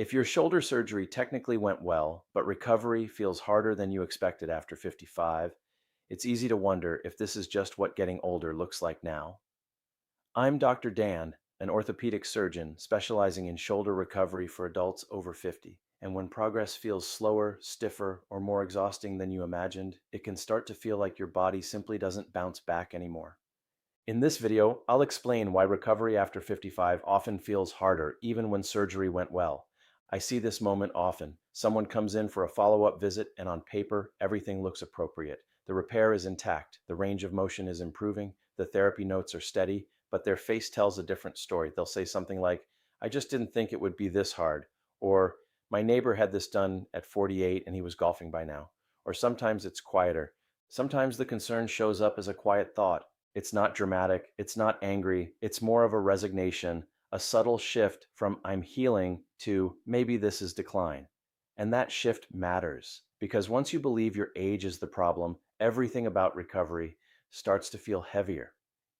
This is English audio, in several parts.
If your shoulder surgery technically went well, but recovery feels harder than you expected after 55, it's easy to wonder if this is just what getting older looks like now. I'm Dr. Dan, an orthopedic surgeon specializing in shoulder recovery for adults over 50. And when progress feels slower, stiffer, or more exhausting than you imagined, it can start to feel like your body simply doesn't bounce back anymore. In this video, I'll explain why recovery after 55 often feels harder, even when surgery went well. I see this moment often. Someone comes in for a follow-up visit, and on paper, everything looks appropriate. The repair is intact, the range of motion is improving, the therapy notes are steady, but their face tells a different story. They'll say something like, "I just didn't think it would be this hard," or "My neighbor had this done at 48 and he was golfing by now." Or sometimes it's quieter. Sometimes the concern shows up as a quiet thought. It's not dramatic, it's not angry, it's more of a resignation, a subtle shift from "I'm healing" to "maybe this is decline." And that shift matters because once you believe your age is the problem, everything about recovery starts to feel heavier.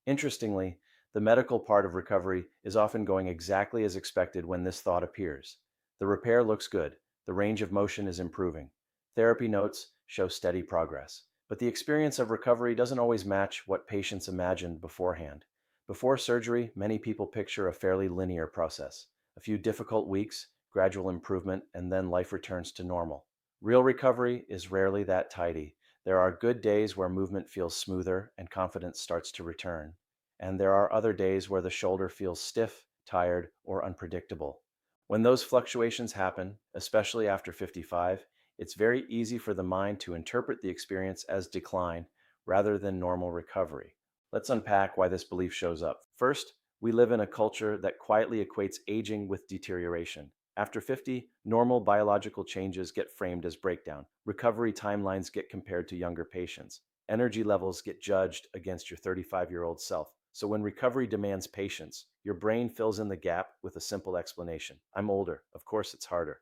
Interestingly, the medical part of recovery is often going exactly as expected when this thought appears. The repair looks good, the range of motion is improving, therapy notes show steady progress. But the experience of recovery doesn't always match what patients imagined beforehand. Before surgery, many people picture a fairly linear process. A few difficult weeks, gradual improvement, and then life returns to normal. Real recovery is rarely that tidy. There are good days where movement feels smoother and confidence starts to return. And there are other days where the shoulder feels stiff, tired, or unpredictable. When those fluctuations happen, especially after 55, it's very easy for the mind to interpret the experience as decline rather than normal recovery. Let's unpack why this belief shows up. First, we live in a culture that quietly equates aging with deterioration. After 50, normal biological changes get framed as breakdown. Recovery timelines get compared to younger patients. Energy levels get judged against your 35-year-old self. So when recovery demands patience, your brain fills in the gap with a simple explanation. I'm older. Of course it's harder.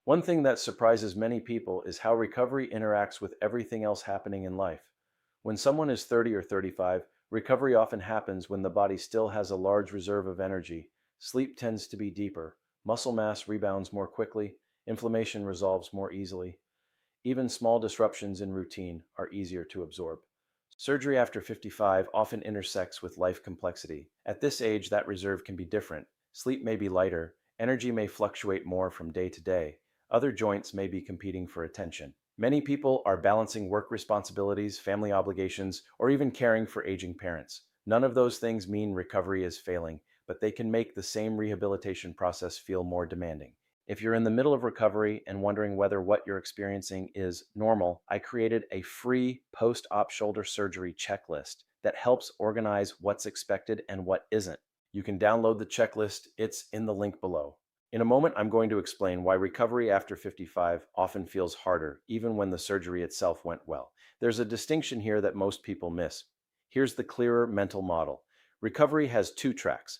One thing that surprises many people is how recovery interacts with everything else happening in life. When someone is 30 or 35, recovery often happens when the body still has a large reserve of energy, sleep tends to be deeper, muscle mass rebounds more quickly, inflammation resolves more easily. Even small disruptions in routine are easier to absorb. Surgery after 55 often intersects with life complexity. At this age, that reserve can be different. Sleep may be lighter, energy may fluctuate more from day to day, other joints may be competing for attention. Many people are balancing work responsibilities, family obligations, or even caring for aging parents. None of those things mean recovery is failing, but they can make the same rehabilitation process feel more demanding. If you're in the middle of recovery and wondering whether what you're experiencing is normal, I created a free post-op shoulder surgery checklist that helps organize what's expected and what isn't. You can download the checklist, it's in the link below. In a moment, I'm going to explain why recovery after 55 often feels harder, even when the surgery itself went well. There's a distinction here that most people miss. Here's the clearer mental model. Recovery has two tracks: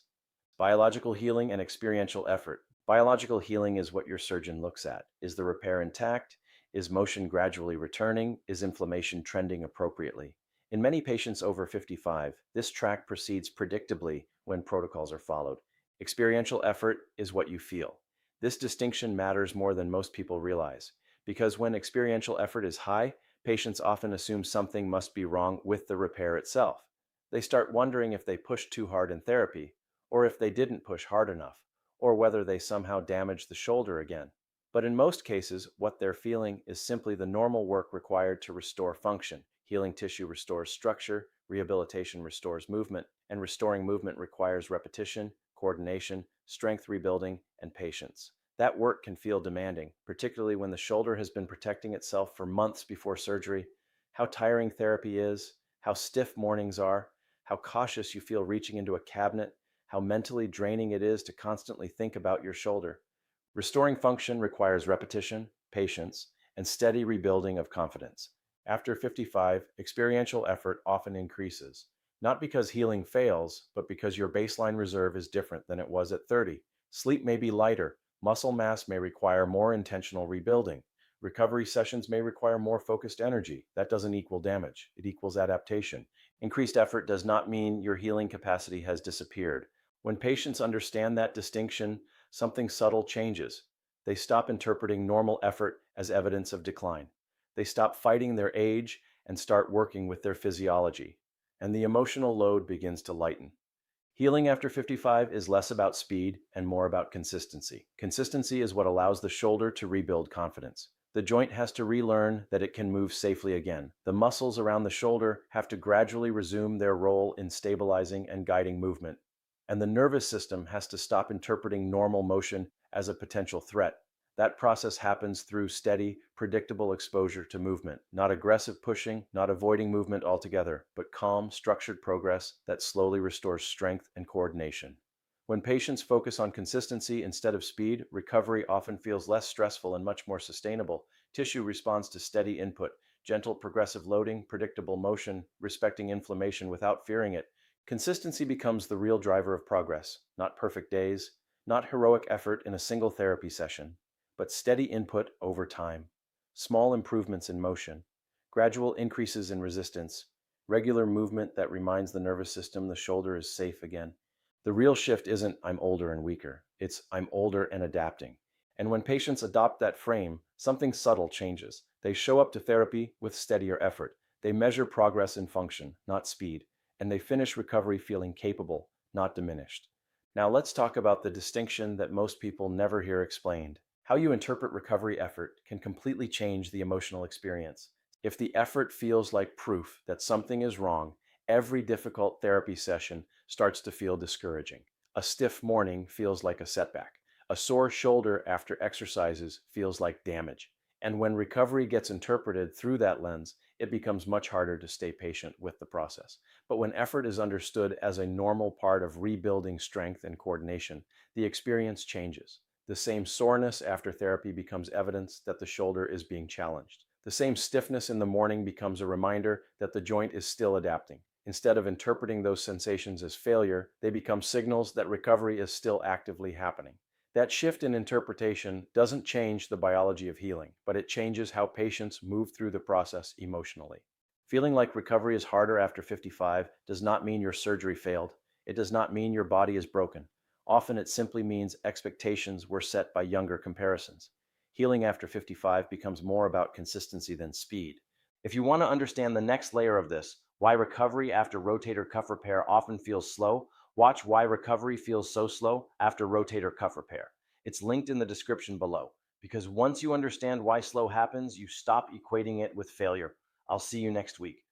biological healing and experiential effort. Biological healing is what your surgeon looks at. Is the repair intact? Is motion gradually returning? Is inflammation trending appropriately? In many patients over 55, this track proceeds predictably when protocols are followed. Experiential effort is what you feel. This distinction matters more than most people realize, because when experiential effort is high, patients often assume something must be wrong with the repair itself. They start wondering if they pushed too hard in therapy, or if they didn't push hard enough, or whether they somehow damaged the shoulder again. But in most cases, what they're feeling is simply the normal work required to restore function. Healing tissue restores structure, rehabilitation restores movement, and restoring movement requires repetition, coordination, strength rebuilding, and patience. That work can feel demanding, particularly when the shoulder has been protecting itself for months before surgery. How tiring therapy is, how stiff mornings are, how cautious you feel reaching into a cabinet, how mentally draining it is to constantly think about your shoulder. Restoring function requires repetition, patience, and steady rebuilding of confidence. After 55, experiential effort often increases, not because healing fails, but because your baseline reserve is different than it was at 30. Sleep may be lighter, muscle mass may require more intentional rebuilding. Recovery sessions may require more focused energy. That doesn't equal damage, it equals adaptation. Increased effort does not mean your healing capacity has disappeared. When patients understand that distinction, something subtle changes. They stop interpreting normal effort as evidence of decline. They stop fighting their age and start working with their physiology. And the emotional load begins to lighten. Healing after 55 is less about speed and more about consistency. Consistency is what allows the shoulder to rebuild confidence. The joint has to relearn that it can move safely again. The muscles around the shoulder have to gradually resume their role in stabilizing and guiding movement. And the nervous system has to stop interpreting normal motion as a potential threat. That process happens through steady, predictable exposure to movement, not aggressive pushing, not avoiding movement altogether, but calm, structured progress that slowly restores strength and coordination. When patients focus on consistency instead of speed, recovery often feels less stressful and much more sustainable. Tissue responds to steady input, gentle progressive loading, predictable motion, respecting inflammation without fearing it. Consistency becomes the real driver of progress, not perfect days, not heroic effort in a single therapy session, but steady input over time, small improvements in motion, gradual increases in resistance, regular movement that reminds the nervous system the shoulder is safe again. The real shift isn't "I'm older and weaker," it's "I'm older and adapting." And when patients adopt that frame, something subtle changes. They show up to therapy with steadier effort. They measure progress in function, not speed, and they finish recovery feeling capable, not diminished. Now let's talk about the distinction that most people never hear explained. How you interpret recovery effort can completely change the emotional experience. If the effort feels like proof that something is wrong, every difficult therapy session starts to feel discouraging. A stiff morning feels like a setback. A sore shoulder after exercises feels like damage. And when recovery gets interpreted through that lens, it becomes much harder to stay patient with the process. But when effort is understood as a normal part of rebuilding strength and coordination, the experience changes. The same soreness after therapy becomes evidence that the shoulder is being challenged. The same stiffness in the morning becomes a reminder that the joint is still adapting. Instead of interpreting those sensations as failure, they become signals that recovery is still actively happening. That shift in interpretation doesn't change the biology of healing, but it changes how patients move through the process emotionally. Feeling like recovery is harder after 55 does not mean your surgery failed. It does not mean your body is broken. Often it simply means expectations were set by younger comparisons. Healing after 55 becomes more about consistency than speed. If you want to understand the next layer of this, why recovery after rotator cuff repair often feels slow, watch Why Recovery Feels So Slow After Rotator Cuff Repair. It's linked in the description below. Because once you understand why slow happens, you stop equating it with failure. I'll see you next week.